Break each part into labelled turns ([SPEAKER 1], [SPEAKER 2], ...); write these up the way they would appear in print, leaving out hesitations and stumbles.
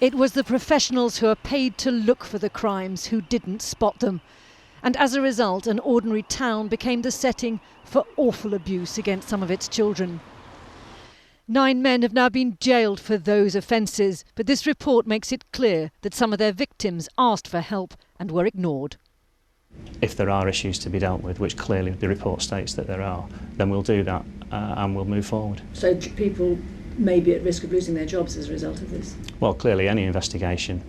[SPEAKER 1] It was the professionals who are paid to look for the crimes who didn't spot them. And as a result, an ordinary town became the setting for awful abuse against some of its children. 9 men have now been jailed for those offences, but this report makes it clear that some of their victims asked for help and were ignored.
[SPEAKER 2] If there are issues to be dealt with, which clearly the report states that there are, then we'll do that and we'll move forward.
[SPEAKER 3] So people may be at risk of losing their jobs as a result of this?
[SPEAKER 2] Well, clearly any investigation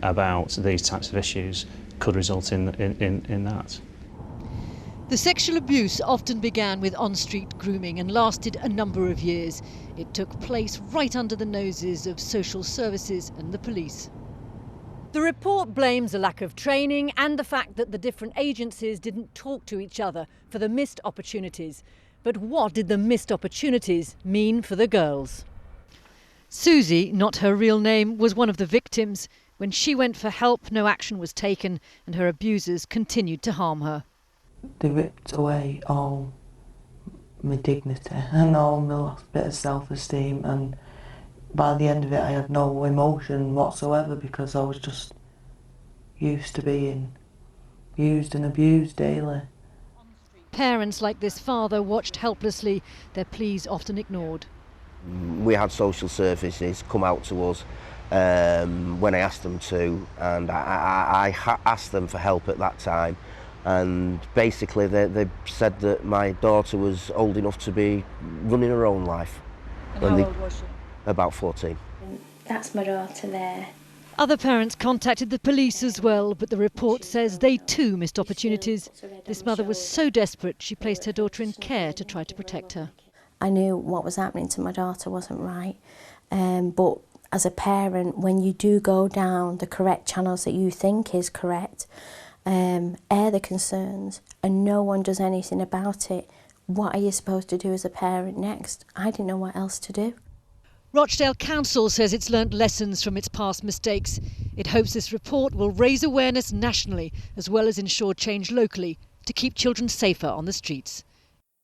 [SPEAKER 2] about these types of issues could result in that.
[SPEAKER 1] The sexual abuse often began with on-street grooming and lasted a number of years. It took place right under the noses of social services and the police. The report blames a lack of training and the fact that the different agencies didn't talk to each other for the missed opportunities. But what did the missed opportunities mean for the girls? Susie, not her real name, was one of the victims. When she went for help, no action was taken and her abusers continued to harm her.
[SPEAKER 4] They ripped away all my dignity and all my last bit of self-esteem, and by the end of it I had no emotion whatsoever because I was just used to being used and abused daily.
[SPEAKER 1] Parents like this father watched helplessly, their pleas often ignored.
[SPEAKER 5] We had social services come out to us when I asked them to, and I asked them for help at that time. And basically they said that my daughter was old enough to be running her own life.
[SPEAKER 3] And how old was she?
[SPEAKER 5] About 14.
[SPEAKER 6] That's my daughter there.
[SPEAKER 1] Other parents contacted the police as well, but the report says they too missed opportunities. This mother was so desperate she placed her daughter in care to try to protect her.
[SPEAKER 6] I knew what was happening to my daughter wasn't right, but as a parent, when you do go down the correct channels that you think is correct, air the concerns and no one does anything about it, what are you supposed to do as a parent next? I didn't know what else to do.
[SPEAKER 1] Rochdale Council says it's learnt lessons from its past mistakes. It hopes this report will raise awareness nationally as well as ensure change locally to keep children safer on the streets.